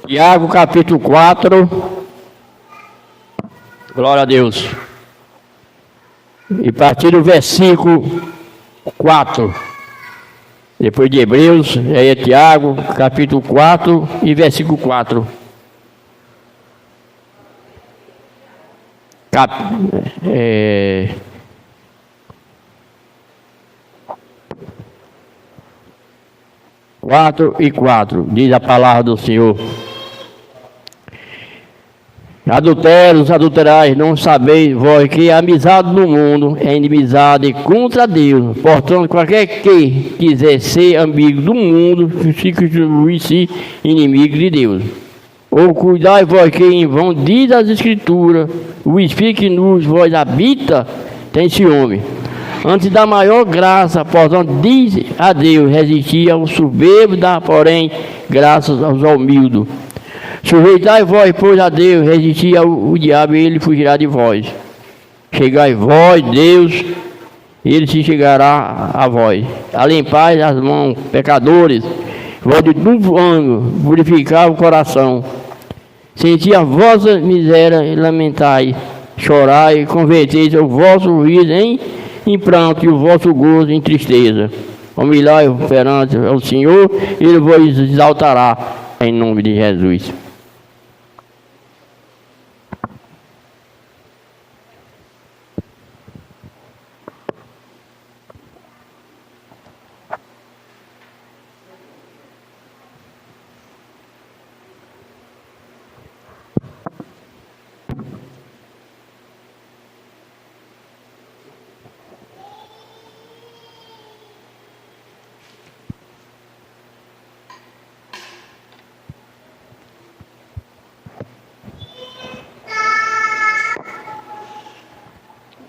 Tiago capítulo 4. Glória a Deus. E a partir do versículo 4. Depois de Hebreus, aí é Tiago capítulo 4 e versículo 4. Quatro e 4, diz a palavra do Senhor. Adultérios, adulterais, não sabeis vós que a amizade do mundo é inimizade contra Deus. Portanto, qualquer que quiser ser amigo do mundo, se constitui-se inimigo de Deus. Ou cuidai vós que em vão diz as Escrituras, o Espírito que nos vós habita tem ciúme. Antes da maior graça, portanto, diz a Deus, resistir ao soberbo, dá, porém, graças aos humildes. Sujeitai vós, pois, a Deus, resistir ao diabo, e ele fugirá de vós. Chegai vós, Deus, ele se chegará a vós. Alimpai as mãos, pecadores, vós de todo ânimo, purificai o coração. Senti a vossa miséria e lamentai, chorai e converteis o vosso riso em pranto e o vosso gozo em tristeza. Humilhai perante o Senhor, ele vos exaltará em nome de Jesus.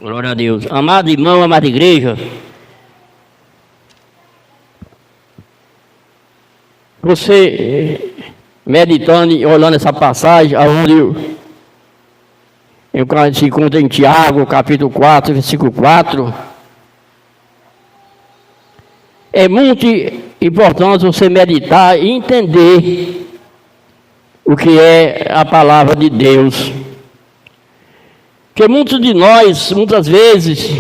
Glória a Deus. Amado irmão, amada igreja, você meditando e olhando essa passagem, onde se encontra em Tiago, capítulo 4, versículo 4, é muito importante você meditar e entender o que é a palavra de Deus. Porque muitos de nós, muitas vezes,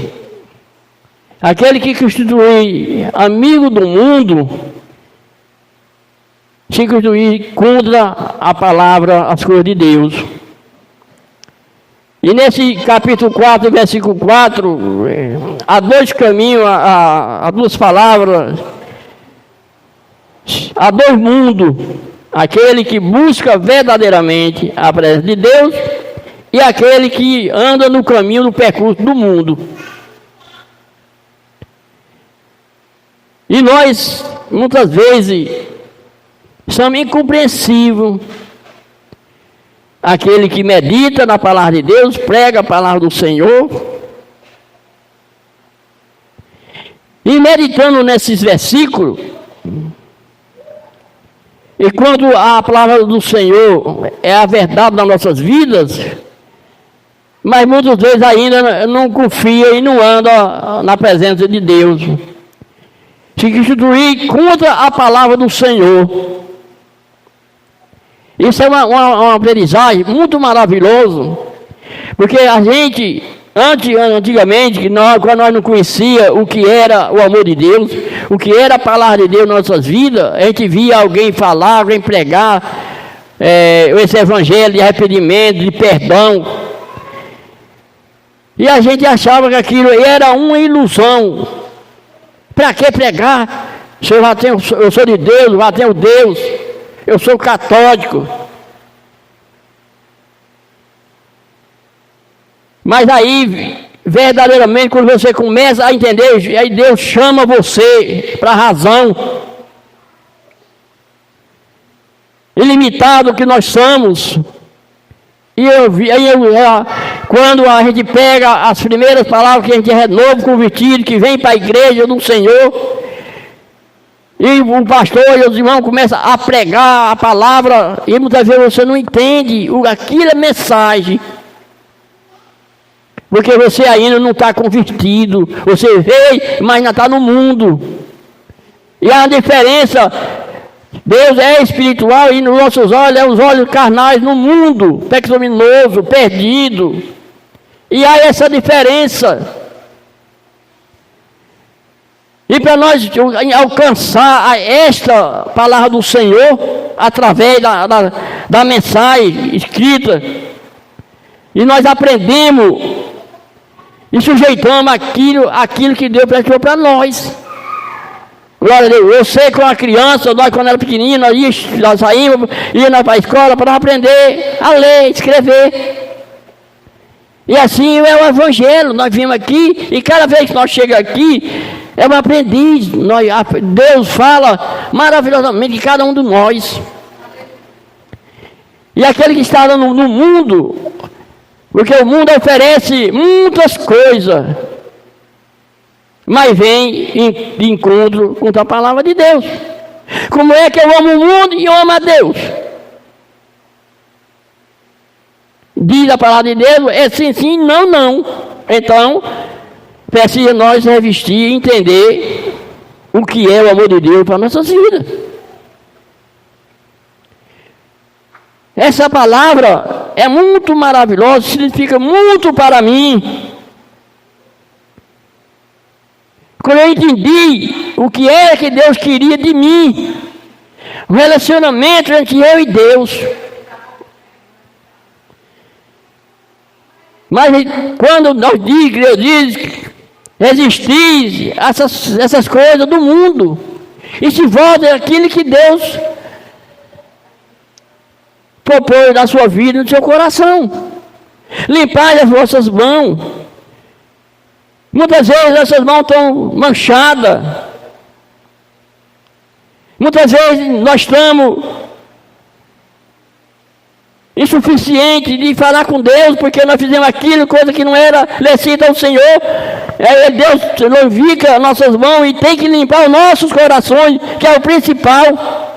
aquele que constitui amigo do mundo, se constitui contra a palavra, as coisas de Deus. E nesse capítulo 4, versículo 4, há dois caminhos, há duas palavras, há dois mundos. Aquele que busca verdadeiramente a presença de Deus e aquele que anda no caminho do percurso do mundo. E nós, muitas vezes, somos incompreensíveis. Aquele que medita na palavra de Deus, prega a palavra do Senhor. E meditando nesses versículos, e quando a palavra do Senhor é a verdade nas nossas vidas, mas muitas vezes ainda não confia e não anda na presença de Deus. Se constituir contra a palavra do Senhor. Isso é uma aprendizagem muito maravilhosa, porque a gente, antigamente, quando nós não conhecia o que era o amor de Deus, o que era a palavra de Deus nas nossas vidas, a gente via alguém falar, alguém pregar esse evangelho de arrependimento, de perdão. E a gente achava que aquilo era uma ilusão. Para que pregar? Eu sou de Deus, já tenho Deus. Eu sou católico. Mas aí, verdadeiramente, quando você começa a entender, aí Deus chama você para a razão. Ilimitado que nós somos. E quando a gente pega as primeiras palavras que a gente é novo convertido, que vem para a igreja do Senhor, e o pastor e os irmãos começam a pregar a palavra, e muitas vezes você não entende aquilo é mensagem, porque você ainda não está convertido, você veio, mas ainda está no mundo. E a diferença Deus é espiritual e nos nossos olhos é os olhos carnais no mundo pecaminoso, perdido. E há essa diferença. E para nós alcançar esta palavra do Senhor, através da mensagem escrita, e nós aprendemos e sujeitamos aquilo que Deus prestou para nós. Glória a Deus. Eu sei que uma criança, nós quando era pequenininho, nós saímos, íamos para a escola para aprender a ler, escrever. E assim é o Evangelho. Nós vimos aqui, e cada vez que nós chegamos aqui, é um aprendiz. Deus fala maravilhosamente de cada um de nós. E aquele que está no mundo, porque o mundo oferece muitas coisas, mas vem de encontro com a palavra de Deus. Como é que eu amo o mundo e eu amo a Deus? Diz a palavra de Deus, é sim, sim, não, não. Então, precisa nós revestir e entender o que é o amor de Deus para a nossa vida. Essa palavra é muito maravilhosa, significa muito para mim. Quando eu entendi o que é que Deus queria de mim, o relacionamento entre eu e Deus. Mas quando Deus diz, resistir a essas coisas do mundo, e se volta àquilo que Deus propõe na sua vida e no seu coração. Limpar as vossas mãos. Muitas vezes essas mãos estão manchadas. Muitas vezes nós estamos insuficientes de falar com Deus, porque nós fizemos aquilo, coisa que não era licita ao Senhor. Deus glorifica nossas mãos e tem que limpar os nossos corações, que é o principal.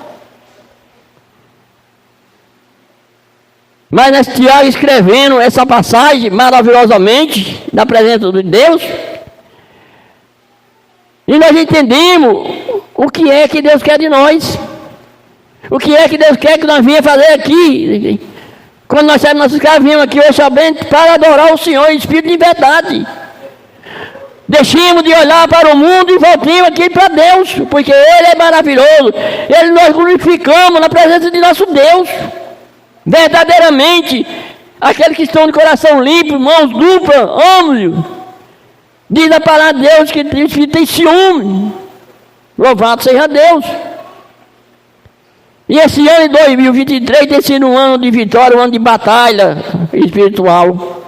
Mas Tiago escrevendo essa passagem maravilhosamente, na presença de Deus, e nós entendemos o que é que Deus quer de nós. O que é que Deus quer que nós venhamos fazer aqui. Quando nós saímos nossas casas, viemos aqui hoje somente para adorar o Senhor em espírito de verdade. Deixemos de olhar para o mundo e voltemos aqui para Deus, porque Ele é maravilhoso. Ele nós glorificamos na presença de nosso Deus. Verdadeiramente, aqueles que estão de coração limpo, mãos duplas, amo-lhe. Diz a palavra de Deus que tem ciúme. Louvado seja Deus. E esse ano de 2023 tem sido um ano de vitória, um ano de batalha espiritual.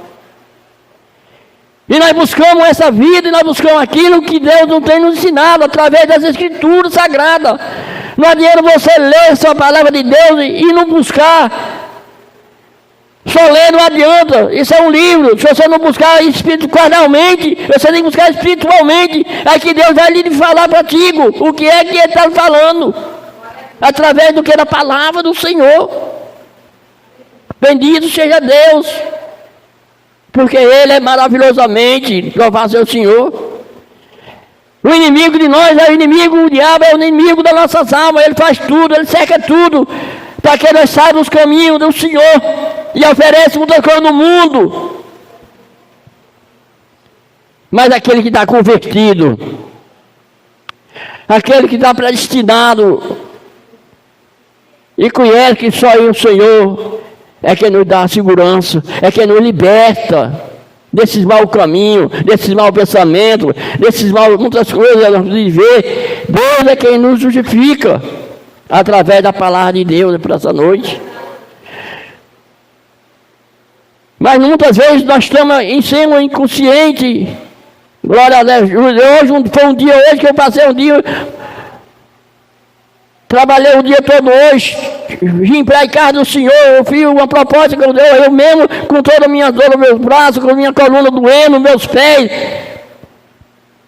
E nós buscamos essa vida, e nós buscamos aquilo que Deus não tem nos ensinado, através das Escrituras Sagradas. Não adianta você ler sua palavra de Deus e não buscar. Só ler não adianta, isso é um livro. Se você não buscar carnalmente, você tem que buscar espiritualmente. Aí que Deus vai lhe falar para ti o que é que Ele está falando. Através do que? Da palavra do Senhor. Bendito seja Deus. Porque Ele é maravilhosamente, louvado seja o Senhor. O inimigo de nós é o inimigo, o diabo é o inimigo das nossas almas. Ele faz tudo, ele cerca tudo, para que nós saibamos os caminhos do Senhor. E oferece muita coisa no mundo. Mas aquele que está convertido, aquele que está predestinado, e conhece que só o Senhor é quem nos dá a segurança, é quem nos liberta desses maus caminhos, desses maus pensamentos, muitas coisas de viver. Deus é quem nos justifica, através da palavra de Deus para essa noite. Mas muitas vezes nós estamos em cima inconsciente. Glória a Deus. Hoje foi um dia hoje que eu passei um dia. Trabalhei o dia todo hoje. Vim para a casa do Senhor. Eu fiz uma proposta que eu dei. Eu mesmo, com toda a minha dor nos meus braços, com a minha coluna doendo, meus pés.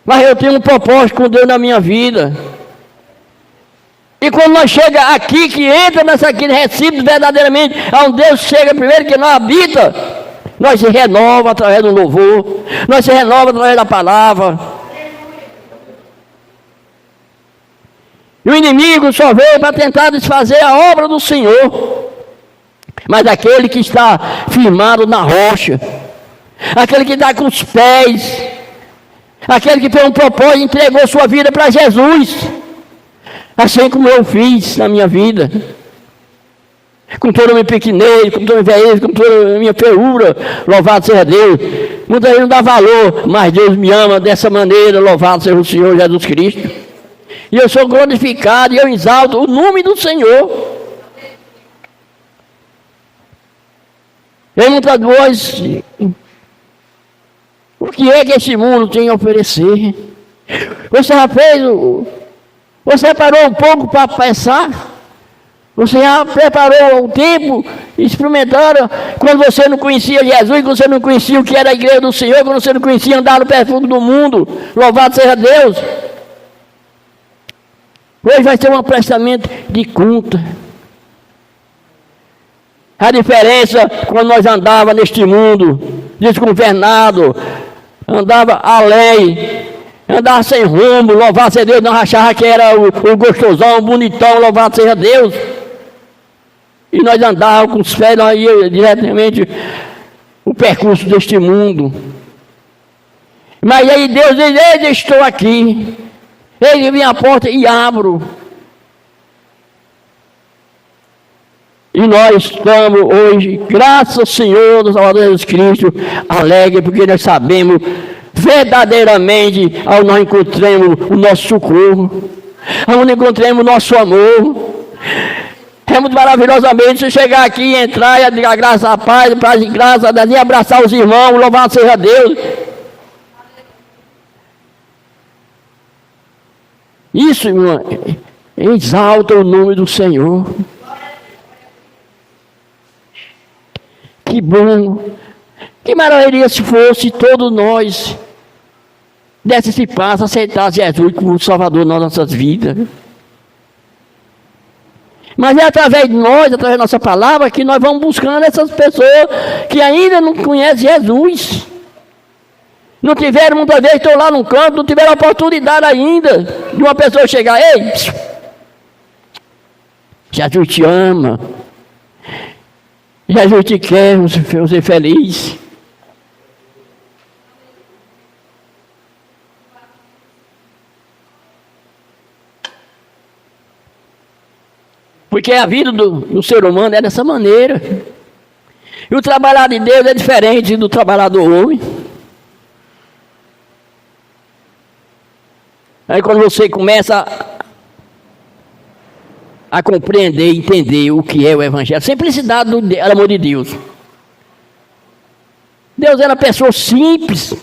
Mas eu tenho um propósito com Deus na minha vida. E quando nós chegamos aqui, que entra nessa aqui Recife verdadeiramente, onde Deus chega primeiro, que nós habita, nós se renova através do louvor, nós se renova através da palavra. E o inimigo só veio para tentar desfazer a obra do Senhor. Mas aquele que está firmado na rocha, aquele que está com os pés, aquele que fez um propósito e entregou sua vida para Jesus, assim como eu fiz na minha vida, com toda a minha pequenez, com toda a minha velhice, com toda a minha feiura, louvado seja Deus. Muita gente não dá valor, mas Deus me ama dessa maneira, louvado seja o Senhor Jesus Cristo. E eu sou glorificado e eu exalto o nome do Senhor. Tem muitas coisas. O que é que esse mundo tem a oferecer? Você já fez você parou um pouco para pensar? Você já preparou o tempo, experimentaram, quando você não conhecia Jesus, quando você não conhecia o que era a igreja do Senhor, quando você não conhecia andar no perfume do mundo, louvado seja Deus. Hoje vai ter um prestamento de conta. A diferença quando nós andava neste mundo, desgovernado, andava além, andava sem rumo, louvado seja Deus, não achava que era o gostosão, o bonitão, louvado seja Deus. E nós andávamos com os pés, nós íamos diretamente o percurso deste mundo. Mas aí Deus diz, eu estou aqui. Ele vem à porta e abro. E nós estamos hoje, graças ao Senhor, do Salvador Jesus Cristo, alegre, porque nós sabemos verdadeiramente, ao nós encontramos o nosso socorro, ao nós encontramos o nosso amor. É muito maravilhosamente você chegar aqui e entrar e dar graças à paz e graças a Deus, e abraçar os irmãos, louvado seja Deus. Isso, irmão, exalta o nome do Senhor. Que bom, que maravilha se fosse todos nós desse esse passo, aceitar Jesus como Salvador nas nossas vidas. Mas é através de nós, através da nossa palavra, que nós vamos buscando essas pessoas que ainda não conhecem Jesus. Não tiveram, muitas vezes, estão lá no canto, não tiveram oportunidade ainda de uma pessoa chegar, ei, Jesus te ama. Jesus te quer, você feliz. Porque a vida do ser humano é dessa maneira. E o trabalhar de Deus é diferente do trabalhar do homem. Aí quando você começa a compreender e entender o que é o Evangelho, a simplicidade do amor de Deus. Deus era pessoa simples.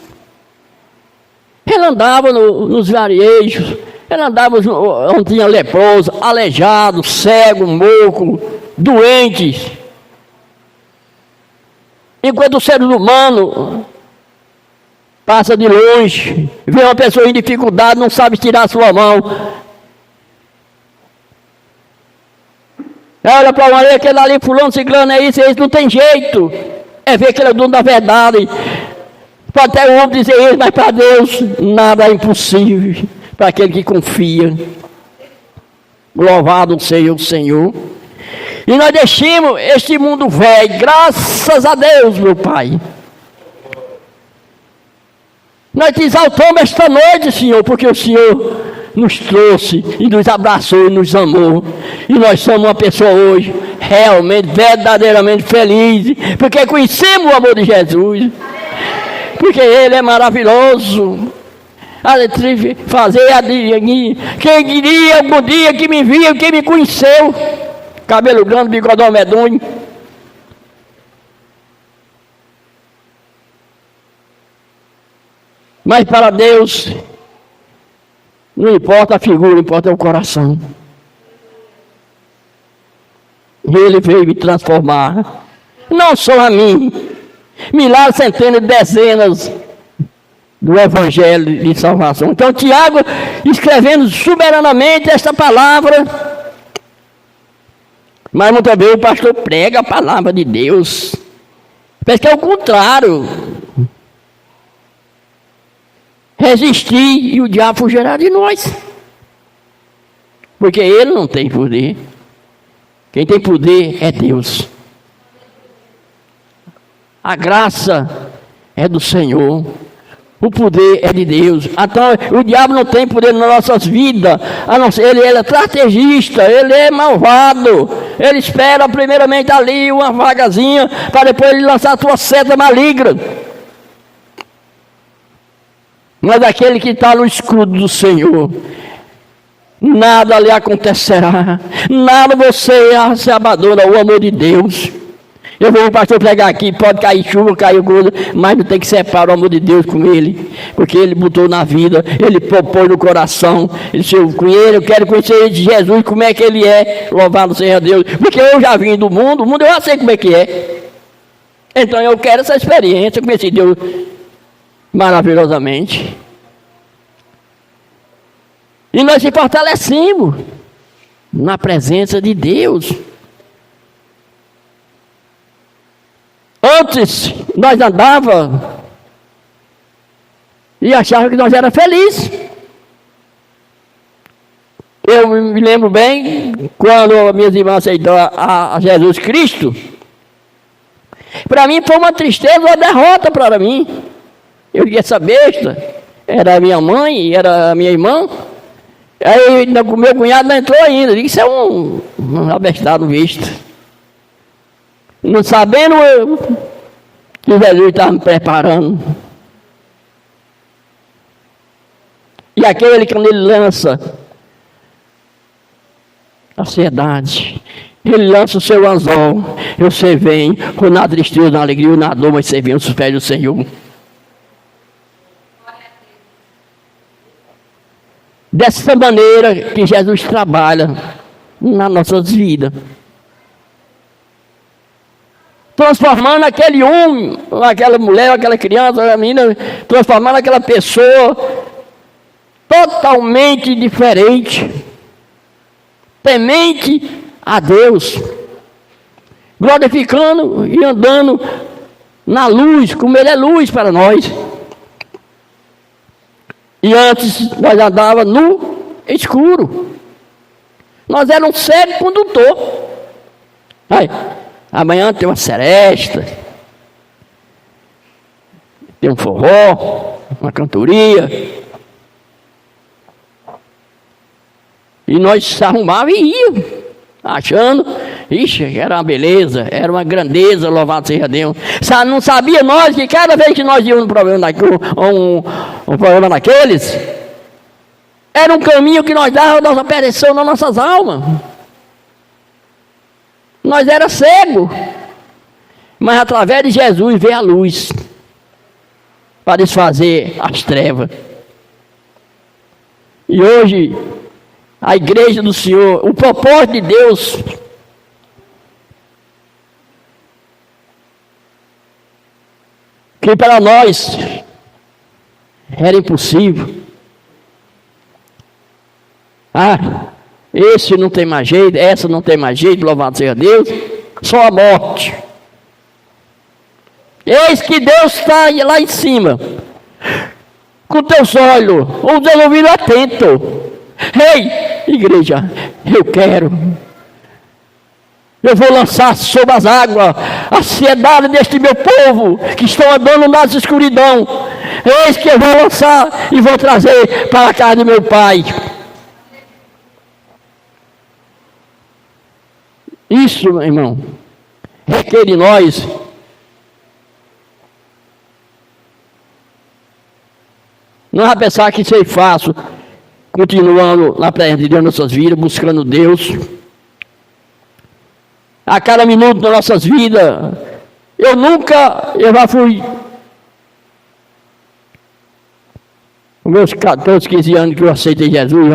Ele andava nos vilarejos, ele andava onde tinha leproso, aleijado, cego, moco, doentes. Enquanto o ser humano passa de longe, vê uma pessoa em dificuldade, não sabe tirar a sua mão. Olha para uma lei, aquele ali, fulano, ciclano, é isso, não tem jeito. É ver que ele é o dono da verdade. Pode até o homem dizer isso, mas para Deus nada é impossível. Para aquele que confia. Louvado seja o Senhor. E nós deixamos este mundo velho, graças a Deus, meu Pai. Nós te exaltamos esta noite, Senhor, porque o Senhor nos trouxe e nos abraçou e nos amou. E nós somos uma pessoa hoje realmente, verdadeiramente feliz, porque conhecemos o amor de Jesus. Porque Ele é maravilhoso. Fazer a quem diria algum dia que me viu, que me conheceu. Cabelo grande, bigodão medonho. Mas para Deus, não importa a figura, importa o coração. E Ele veio me transformar. Não só a mim. Milhares, centenas, dezenas do Evangelho de salvação. Então Tiago, escrevendo soberanamente esta palavra, mas muitas vezes o pastor prega a palavra de Deus, parece que é o contrário. Resistir e o diabo fugirá de nós. Porque ele não tem poder. Quem tem poder é Deus. A graça é do Senhor. O poder é de Deus. Então, o diabo não tem poder nas nossas vidas. A não ser, ele é estrategista, ele é malvado. Ele espera primeiramente ali uma vagazinha, para depois ele lançar a tua seta maligna. Mas aquele que está no escudo do Senhor, nada lhe acontecerá. Nada você se abandona o amor de Deus. Eu vou, pastor, pregar aqui, pode cair chuva, cair coisa, mas não tem que separar o amor de Deus com ele, porque ele botou na vida, ele propôs no coração. Ele disse, eu quero conhecer de Jesus, como é que ele é, louvado seja Deus, porque eu já vim do mundo, o mundo eu já sei como é que é. Então eu quero essa experiência, conheci Deus maravilhosamente. E nós se fortalecemos na presença de Deus. Antes, nós andávamos e achávamos que nós éramos felizes. Eu me lembro bem, quando minhas irmãs aceitaram a Jesus Cristo, para mim foi uma tristeza, uma derrota para mim. Eu disse, essa besta era a minha mãe, era a minha irmã. Aí o meu cunhado não entrou ainda. Eu disse, isso é um abestado visto. Não sabendo que Jesus estava me preparando. E aquele quando ele lança a ansiedade, ele lança o seu anzol, você vem, ou na tristeza, na alegria, ou na dor, mas você vem aos pés do Senhor. Dessa maneira que Jesus trabalha nas nossas vidas. Transformando aquele homem, aquela mulher, aquela criança, aquela menina, transformando aquela pessoa totalmente diferente, temente a Deus, glorificando e andando na luz, como Ele é luz para nós. E antes nós andávamos no escuro. Nós éramos cego condutor. Aí, amanhã tem uma seresta, tem um forró, uma cantoria. E nós se arrumávamos e íamos, achando, ixi, era uma beleza, era uma grandeza, louvado seja Deus. Não sabia nós que cada vez que nós íamos um problema daqueles, era um caminho que nós dávamos nossa perdição nas nossas almas. Nós era cego, mas através de Jesus veio a luz para desfazer as trevas. E hoje a igreja do Senhor, o propósito de Deus que para nós era impossível. Esse não tem mais jeito, essa não tem mais jeito, louvado seja Deus, só a morte. Eis que Deus está lá em cima, com teus olhos, os teus ouvidos atentos. Ei, igreja, eu vou lançar sobre as águas a ansiedade deste meu povo, que estão andando nas escuridão. Eis que eu vou lançar e vou trazer para a casa de meu Pai. Isso, meu irmão, requer de nós não vai pensar que isso é fácil, continuando na presença de Deus nas nossas vidas, buscando Deus. A cada minuto das nossas vidas, eu já fui, os meus 14, 15 anos que eu aceitei Jesus,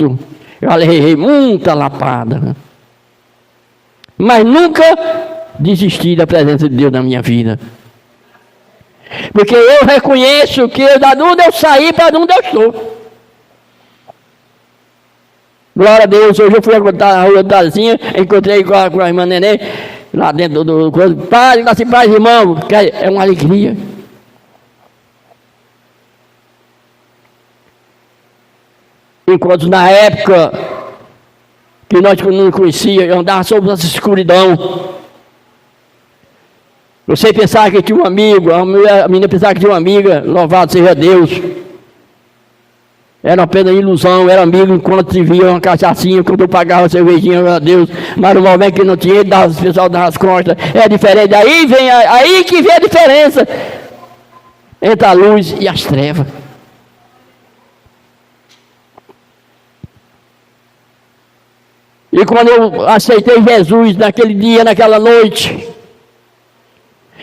eu já levei muita lapada. Mas nunca desisti da presença de Deus na minha vida. Porque eu reconheço que da onde eu saí para onde eu estou. Glória a Deus, hoje eu fui a rua Dazinha, encontrei com a irmã Nenê, lá dentro do coisa. Paz, graça e paz, irmão, que é uma alegria. Enquanto na época que nós não conhecíamos, andava sobre essa escuridão. Você pensava que tinha um amigo, a menina pensava que tinha uma amiga, louvado seja Deus. Era apenas ilusão, era amigo enquanto se via uma cachaçinha, quando eu pagava a cervejinha, a Deus. Mas no momento que não tinha, ele dava, o pessoal dava as costas. É diferente, aí que vem a diferença entre a luz e as trevas. E quando eu aceitei Jesus naquele dia, naquela noite,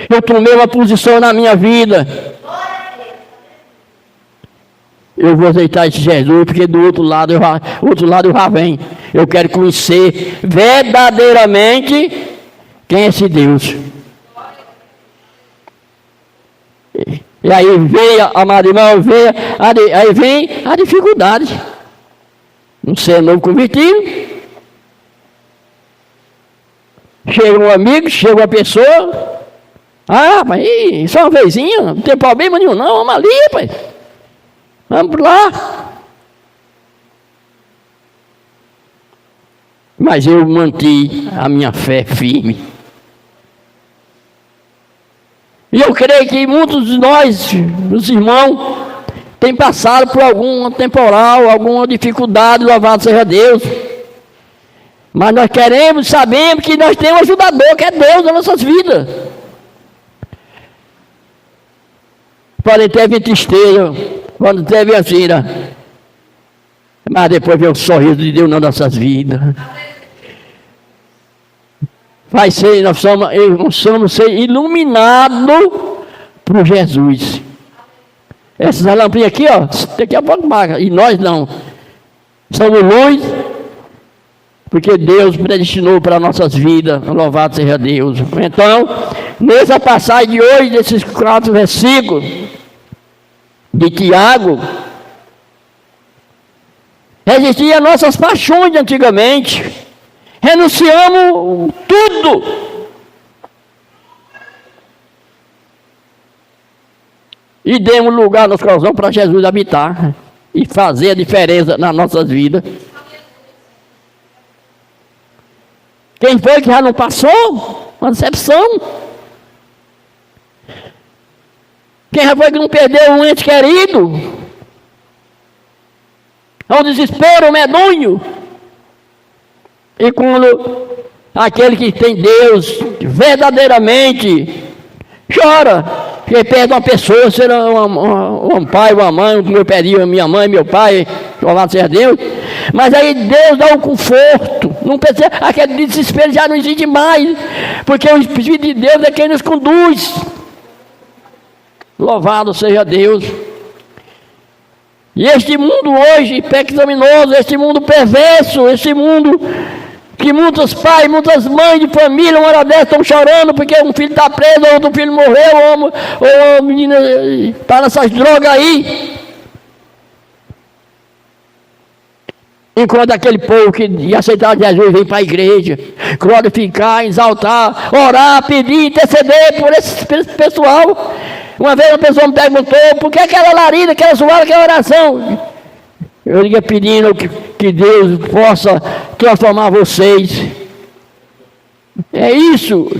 eu tomei uma posição na minha vida. Eu vou aceitar esse Jesus, porque do outro lado eu já venho. Eu quero conhecer verdadeiramente quem é esse Deus. E aí vem, amado irmão, aí vem a dificuldade. Não ser novo convertido. Chega um amigo, chega uma pessoa. Ah, mas só uma vezinha, não tem problema nenhum não, vamos ali, pai. Vamos lá. Mas eu mantive a minha fé firme. E eu creio que muitos de nós, os irmãos, têm passado por algum temporal, alguma dificuldade, louvado seja Deus. Mas nós sabemos que nós temos um ajudador, que é Deus nas nossas vidas. Pode ter vindo tristeza, quando teve assim, né? Mas depois vem o sorriso de Deus nas nossas vidas. Vai ser, nós somos ser iluminados por Jesus. Essas lampinhas aqui, ó, daqui a pouco marca. E nós não. Somos luz, porque Deus predestinou para nossas vidas. Louvado seja Deus. Então, nessa passagem de hoje, desses 4 versículos de Tiago, resistir às nossas paixões de antigamente. Renunciamos tudo. E demos lugar no nosso coração para Jesus habitar e fazer a diferença nas nossas vidas. Quem foi que já não passou? Uma decepção. Quem já foi que não perdeu um ente querido? É um desespero medonho. E quando aquele que tem Deus verdadeiramente chora, porque perde uma pessoa, será um pai, uma mãe, como eu perdi a minha mãe, meu pai, louvado seja Deus. Mas aí Deus dá um conforto, não precisa, aquele desespero já não existe mais, porque o Espírito de Deus é quem nos conduz. Louvado seja Deus. E este mundo hoje pecaminoso, este mundo perverso, este mundo que muitos pais, muitas mães de família, uma hora dessa estão chorando porque um filho está preso, ou outro filho morreu, ou a menina está nessas drogas aí. Enquanto aquele povo que ia aceitar Jesus vem para a igreja, glorificar, exaltar, orar, pedir, interceder por esse pessoal. Uma vez uma pessoa me perguntou, por que aquela larina, aquela suada, aquela oração? Eu ia pedindo que Deus possa transformar vocês. É isso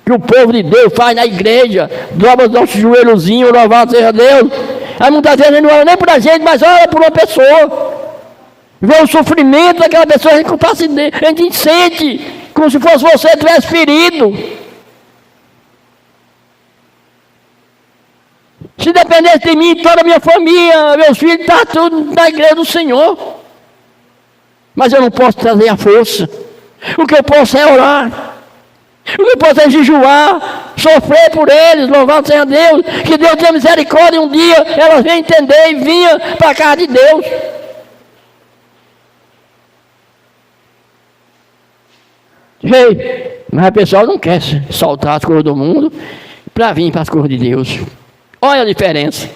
que o povo de Deus faz na igreja. Dobra os nossos joelhozinhos, louvado seja Deus. Aí muitas vezes ele não ora nem por a gente, mas ora por uma pessoa. Vê o sofrimento daquela pessoa, a gente sente como se fosse você que tivesse ferido. Se dependesse de mim, toda a minha família, meus filhos, está tudo na igreja do Senhor. Mas eu não posso trazer a força. O que eu posso é orar. O que eu posso é jejuar, sofrer por eles, louvado seja Deus. Que Deus tenha misericórdia, um dia elas venham entender e vinham para a casa de Deus. Mas o pessoal não quer soltar as coisas do mundo para vir para as coisas de Deus. Olha a diferença.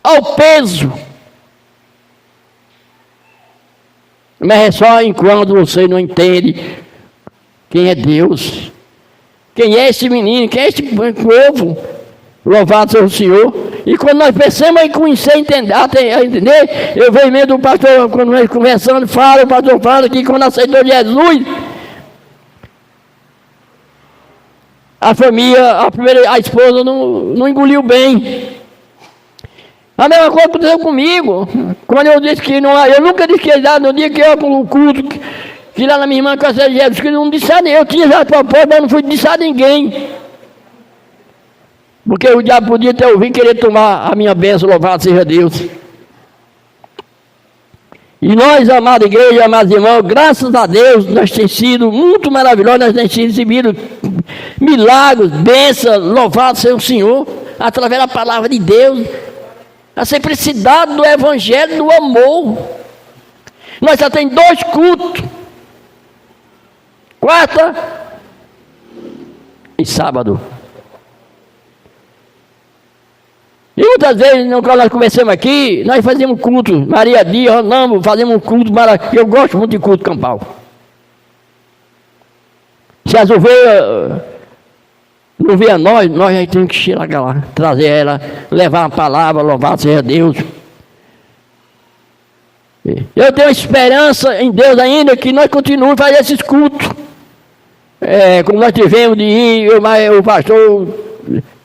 Olha o peso. Mas é só enquanto você não entende quem é Deus. Quem é esse menino, quem é esse povo. Louvado seja o Senhor. E quando nós pensamos em conhecer, entender, eu vejo mesmo do pastor, quando nós conversando, o pastor fala que quando aceitou Jesus, a família, a esposa não engoliu bem. A mesma coisa aconteceu comigo. Quando eu disse que não, eu nunca disse que ia dar no dia que eu com o culto, que lá na minha irmã conheceu Jesus, que não disse a ninguém. Eu tinha já propósito, mas não fui dizer a ninguém. Porque o diabo podia ter ouvido querer tomar a minha bênção, louvado seja Deus. E nós, amada igreja, amados irmãos, graças a Deus, nós temos sido muito maravilhosos, nós temos recebido milagres, bênçãos, louvado seja o Senhor, através da palavra de Deus, a simplicidade do evangelho, do amor. Nós só temos 2 cultos, quarta e sábado. E muitas vezes, quando nós começamos aqui, nós fazíamos culto, Maria Dia, Ronaldo, fazíamos um culto maravilhoso. Eu gosto muito de culto campal. Se as ovelhas não vê a nós aí temos que chegar lá, trazer ela, levar a palavra, louvado seja Deus. Eu tenho esperança em Deus ainda que nós continuemos a fazer esses cultos. Como nós tivemos de ir, o pastor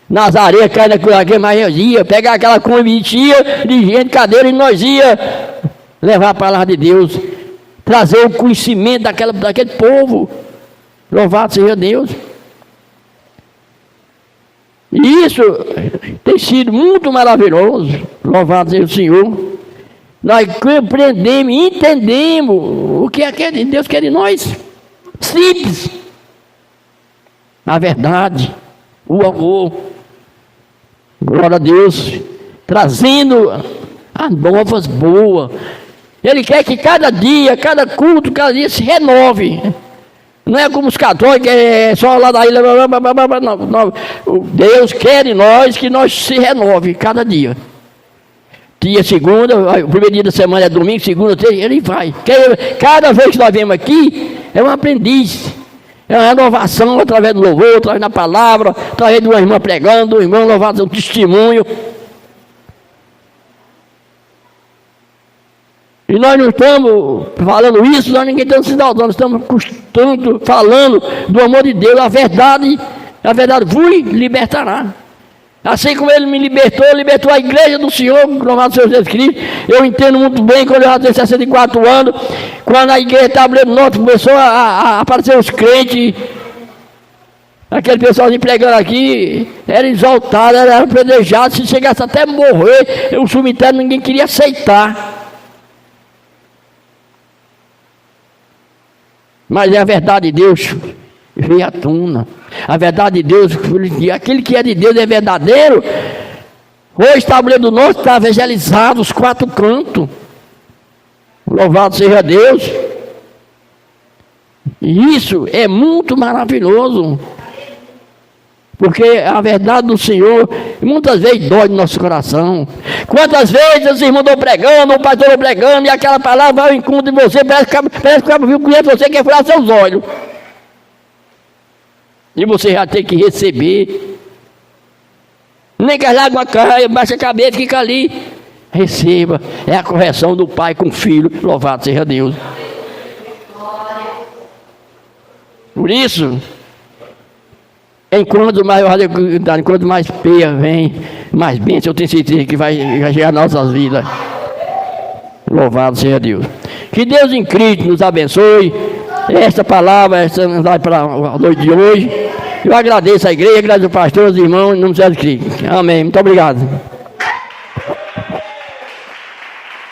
Nazaré cai naquela aqui, mas eu ia pegar aquela convitia de gente, cadeira, e nós ia levar a palavra de Deus, trazer o conhecimento daquele povo. Louvado seja Deus. E isso tem sido muito maravilhoso. Louvado seja o Senhor. Nós compreendemos, entendemos o que é que Deus quer de nós. Simples. A verdade, o amor. Glória a Deus, trazendo as novas boas. Ele quer que cada dia, cada culto, cada dia se renove. Não é como os católicos, é só lá da ilha. Não. Deus quer de nós que nós se renove cada dia. Dia segunda, o primeiro dia da semana é domingo, segunda, terça, ele vai. Cada vez que nós vemos aqui, é um aprendiz. É uma renovação através do louvor, através da palavra, através de uma irmã pregando, do irmão louvado, um testemunho. E nós não estamos falando isso, nós ninguém está se dando, nós estamos tanto falando do amor de Deus, a verdade vos libertará. Assim como Ele me libertou a igreja do Senhor, louvado seja Jesus Cristo. Eu entendo muito bem, quando eu já tenho 64 anos, quando a igreja Tabuleiro Norte começou a aparecer os crentes, aquele pessoal pregando aqui, era exaltado, era predejado, se chegasse até morrer, o cemitério ninguém queria aceitar. Mas é a verdade de Deus veio à tona. A verdade de Deus, aquele que é de Deus é verdadeiro. Hoje o Tabuleiro do Norte está evangelizado, os 4 cantos. Louvado seja Deus. E isso é muito maravilhoso. Porque a verdade do Senhor muitas vezes dói no nosso coração. Quantas vezes os irmãos estão pregando, o pastor está pregando, e aquela palavra vai ao encontro de você, parece que o cara viu conhece você, quer furar seus olhos. E você já tem que receber. Nem que as lágrimas caiam, baixa a cabeça, fica ali. Receba. É a correção do pai com o filho. Louvado seja Deus. Por isso, enquanto mais peia vem, mais bênção, eu tenho certeza que vai chegar nas nossas vidas. Louvado seja Deus. Que Deus em Cristo nos abençoe. Esta palavra, vai para a noite de hoje. Eu agradeço a igreja, agradeço o pastor, os irmãos, em nome de Jesus Cristo. Amém. Muito obrigado.